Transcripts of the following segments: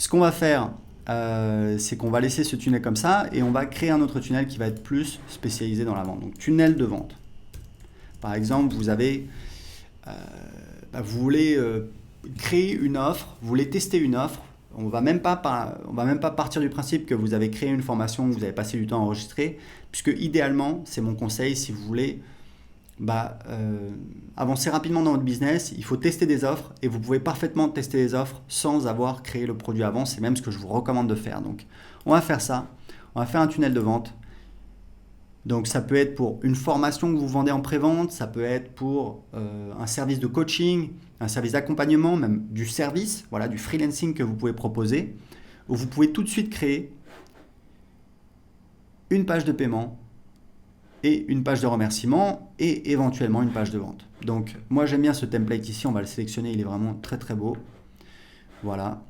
Ce qu'on va faire, c'est qu'on va laisser ce tunnel comme ça et on va créer un autre tunnel qui va être plus spécialisé dans la vente. Donc tunnel de vente. Par exemple, vous voulez créer une offre, vous voulez tester une offre. On va même pas partir du principe que vous avez créé une formation, vous avez passé du temps à enregistrer, puisque idéalement, c'est mon conseil, si vous voulez avancer rapidement dans votre business, il faut tester des offres et vous pouvez parfaitement tester des offres sans avoir créé le produit avant. C'est même ce que je vous recommande de faire. Donc, on va faire ça. On va faire un tunnel de vente. Donc, ça peut être pour une formation que vous vendez en pré-vente, ça peut être pour un service de coaching, un service d'accompagnement, même du service, voilà, du freelancing que vous pouvez proposer, où vous pouvez tout de suite créer une page de paiement et une page de remerciement et éventuellement une page de vente. Donc moi j'aime bien ce template ici, on va le sélectionner, il est vraiment très très beau. Voilà.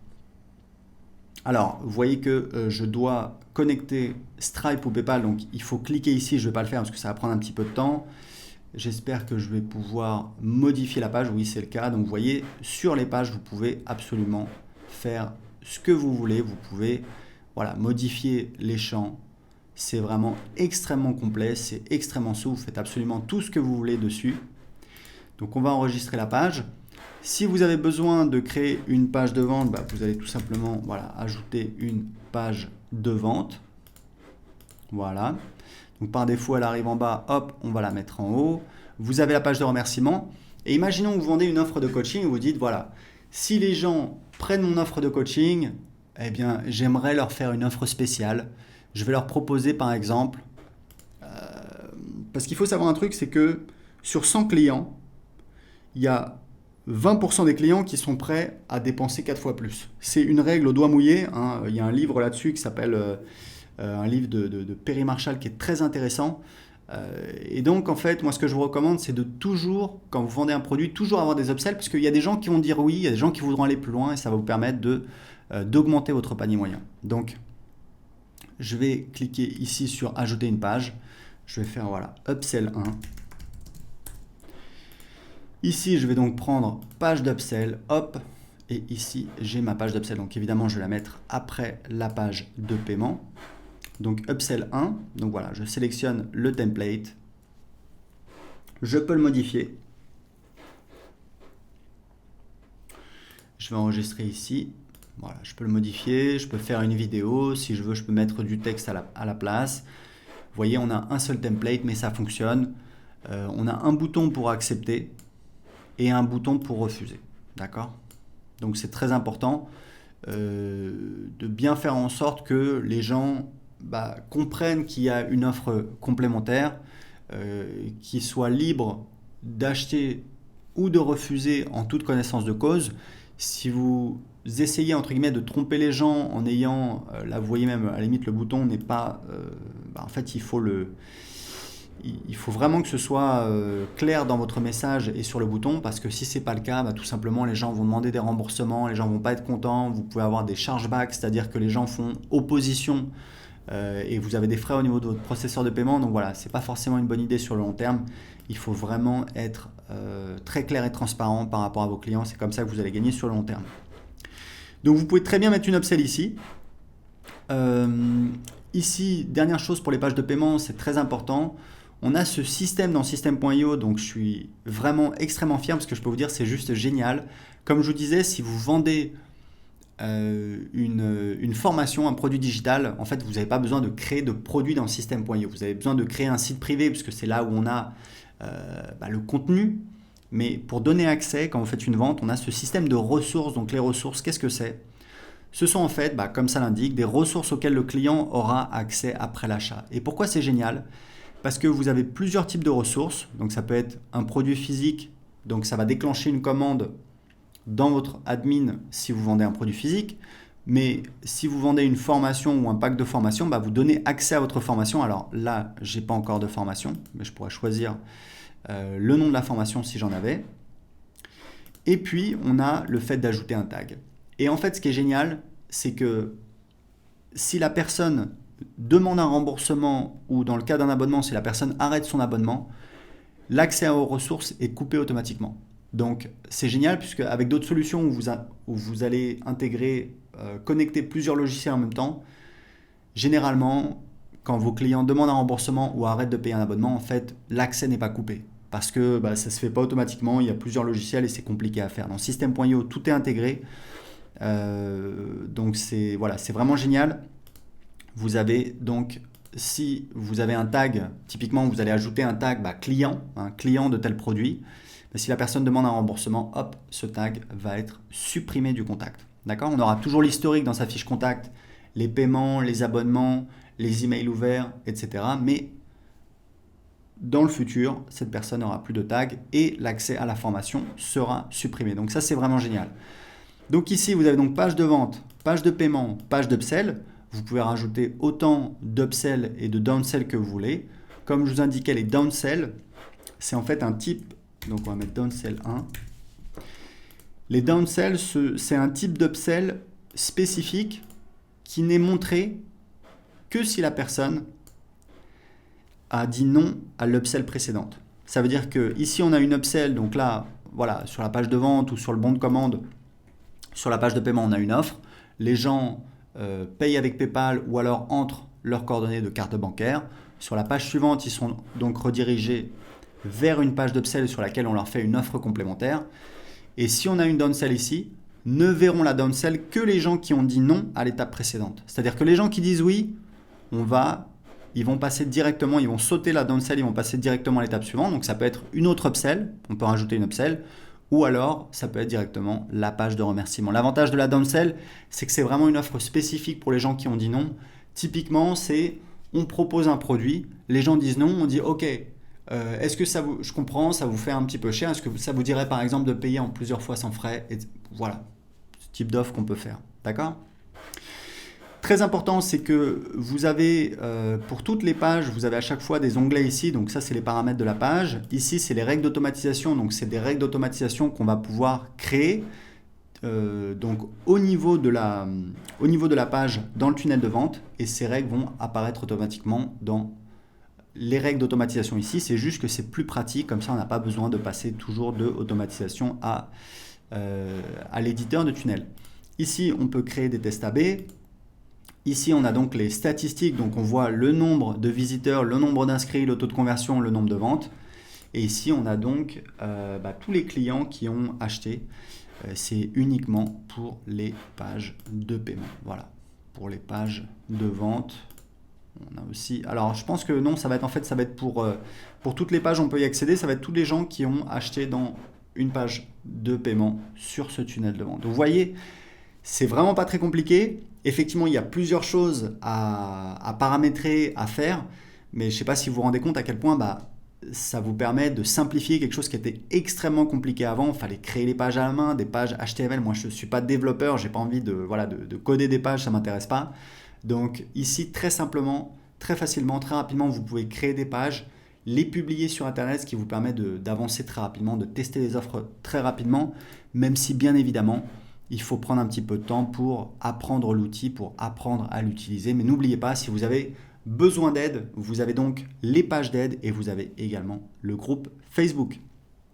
Alors vous voyez que je dois connecter Stripe ou PayPal, donc il faut cliquer ici, je ne vais pas le faire parce que ça va prendre un petit peu de temps. J'espère que je vais pouvoir modifier la page, oui c'est le cas. Donc vous voyez, sur les pages, vous pouvez absolument faire ce que vous voulez. Vous pouvez modifier les champs. C'est vraiment extrêmement complet, c'est extrêmement souple, vous faites absolument tout ce que vous voulez dessus. Donc on va enregistrer la page. Si vous avez besoin de créer une page de vente, vous allez tout simplement ajouter une page de vente. Voilà. Donc par défaut, elle arrive en bas, hop, on va la mettre en haut. Vous avez la page de remerciement. Et imaginons que vous vendez une offre de coaching et vous dites, voilà, si les gens prennent mon offre de coaching, eh bien, j'aimerais leur faire une offre spéciale. Je vais leur proposer par exemple, parce qu'il faut savoir un truc, c'est que sur 100 clients, il y a 20% des clients qui sont prêts à dépenser 4 fois plus. C'est une règle au doigt mouillé, hein. Il y a un livre là-dessus qui s'appelle un livre de Perry Marshall qui est très intéressant. Et donc en fait, moi ce que je vous recommande, c'est de toujours, quand vous vendez un produit, toujours avoir des upsells, parce qu'il y a des gens qui vont dire oui, il y a des gens qui voudront aller plus loin et ça va vous permettre d'augmenter votre panier moyen. Donc je vais cliquer ici sur ajouter une page. Je vais faire upsell 1. Ici, je vais donc prendre page d'upsell, hop, et ici, j'ai ma page d'upsell. Donc évidemment, je vais la mettre après la page de paiement. Donc upsell 1, donc voilà, je sélectionne le template. Je peux le modifier. Je vais enregistrer ici. Voilà, je peux le modifier, je peux faire une vidéo, si je veux, je peux mettre du texte à la place. Vous voyez, on a un seul template, mais ça fonctionne. On a un bouton pour accepter et un bouton pour refuser. D'accord ? Donc c'est très important de bien faire en sorte que les gens comprennent qu'il y a une offre complémentaire, qu'ils soient libres d'acheter ou de refuser en toute connaissance de cause. Si vous essayez entre guillemets de tromper les gens en ayant, là vous voyez même à la limite le bouton n'est pas, en fait il faut vraiment que ce soit clair dans votre message et sur le bouton, parce que si c'est pas le cas, tout simplement les gens vont demander des remboursements, les gens vont pas être contents, vous pouvez avoir des chargebacks, c'est-à-dire que les gens font opposition et vous avez des frais au niveau de votre processeur de paiement. Donc voilà, c'est pas forcément une bonne idée sur le long terme. Il faut vraiment être très clair et transparent par rapport à vos clients. C'est comme ça que vous allez gagner sur le long terme. Donc vous pouvez très bien mettre une upsell ici. Ici, dernière chose pour les pages de paiement, c'est très important. On a ce système dans System.io, donc je suis vraiment extrêmement fier parce que je peux vous dire c'est juste génial. Comme je vous disais, si vous vendez une formation, un produit digital, en fait vous n'avez pas besoin de créer de produit dans System.io. Vous avez besoin de créer un site privé puisque c'est là où on a le contenu. Mais pour donner accès, quand vous faites une vente, on a ce système de ressources. Donc les ressources, qu'est-ce que c'est ? Ce sont en fait, comme ça l'indique, des ressources auxquelles le client aura accès après l'achat. Et pourquoi c'est génial ? Parce que vous avez plusieurs types de ressources. Donc ça peut être un produit physique, donc ça va déclencher une commande dans votre admin si vous vendez un produit physique. Mais si vous vendez une formation ou un pack de formation, vous donnez accès à votre formation. Alors là, je n'ai pas encore de formation, mais je pourrais choisir le nom de la formation si j'en avais. Et puis, on a le fait d'ajouter un tag. Et en fait, ce qui est génial, c'est que si la personne demande un remboursement ou dans le cas d'un abonnement, si la personne arrête son abonnement, l'accès aux ressources est coupé automatiquement. Donc, c'est génial puisque avec d'autres solutions où vous allez intégrer connecter plusieurs logiciels en même temps, généralement, quand vos clients demandent un remboursement ou arrêtent de payer un abonnement, en fait, l'accès n'est pas coupé. Parce que ça ne se fait pas automatiquement, il y a plusieurs logiciels et c'est compliqué à faire. Dans System.io, tout est intégré. Donc c'est vraiment génial. Vous avez donc, si vous avez un tag, typiquement vous allez ajouter un tag client, client de tel produit. Mais si la personne demande un remboursement, hop, ce tag va être supprimé du contact. D'accord ? On aura toujours l'historique dans sa fiche contact, les paiements, les abonnements, les emails ouverts, etc. Mais dans le futur, cette personne n'aura plus de tag et l'accès à la formation sera supprimé. Donc ça, c'est vraiment génial. Donc ici, vous avez donc page de vente, page de paiement, page d'upsell. Vous pouvez rajouter autant d'upsell et de downsell que vous voulez. Comme je vous indiquais, les downsell, c'est en fait un type. Donc on va mettre downsell 1. Les downsell, c'est un type d'upsell spécifique qui n'est montré que si la personne a dit non à l'upsell précédente. Ça veut dire que ici on a une upsell, donc là, voilà, sur la page de vente ou sur le bon de commande, sur la page de paiement, on a une offre. Les gens payent avec PayPal ou alors entrent leurs coordonnées de carte bancaire. Sur la page suivante, ils sont donc redirigés vers une page d'upsell sur laquelle on leur fait une offre complémentaire. Et si on a une downsell ici, ne verront la downsell que les gens qui ont dit non à l'étape précédente. C'est-à-dire que les gens qui disent oui, ils vont passer directement, ils vont sauter la downsell, ils vont passer directement à l'étape suivante. Donc ça peut être une autre upsell, on peut rajouter une upsell, ou alors ça peut être directement la page de remerciement. L'avantage de la downsell, c'est que c'est vraiment une offre spécifique pour les gens qui ont dit non. Typiquement, c'est on propose un produit, les gens disent non, on dit ok, est-ce que je comprends, ça vous fait un petit peu cher, est-ce que ça vous dirait par exemple de payer en plusieurs fois sans frais, et voilà, ce type d'offre qu'on peut faire, d'accord ? Très important, c'est que vous avez, pour toutes les pages, vous avez à chaque fois des onglets ici. Donc ça, c'est les paramètres de la page. Ici, c'est les règles d'automatisation. Donc c'est des règles d'automatisation qu'on va pouvoir créer donc au niveau de la page dans le tunnel de vente. Et ces règles vont apparaître automatiquement dans les règles d'automatisation ici. C'est juste que c'est plus pratique. Comme ça, on n'a pas besoin de passer toujours de automatisation à l'éditeur de tunnel. Ici, on peut créer des tests AB. Ici, on a donc les statistiques, donc on voit le nombre de visiteurs, le nombre d'inscrits, le taux de conversion, le nombre de ventes. Et ici, on a donc tous les clients qui ont acheté. C'est uniquement pour les pages de paiement. Voilà, pour les pages de vente. On a aussi. Alors, je pense que non, ça va être pour toutes les pages, on peut y accéder. Ça va être tous les gens qui ont acheté dans une page de paiement sur ce tunnel de vente. Donc, vous voyez, c'est vraiment pas très compliqué. Effectivement, il y a plusieurs choses à paramétrer, à faire, mais je ne sais pas si vous vous rendez compte à quel point ça vous permet de simplifier quelque chose qui était extrêmement compliqué avant. Il fallait créer les pages à la main, des pages HTML. Moi, je ne suis pas développeur, je n'ai pas envie de coder des pages, ça ne m'intéresse pas. Donc ici, très simplement, très facilement, très rapidement, vous pouvez créer des pages, les publier sur Internet, ce qui vous permet d'avancer très rapidement, de tester les offres très rapidement, même si bien évidemment, il faut prendre un petit peu de temps pour apprendre l'outil, pour apprendre à l'utiliser. Mais n'oubliez pas, si vous avez besoin d'aide, vous avez donc les pages d'aide et vous avez également le groupe Facebook.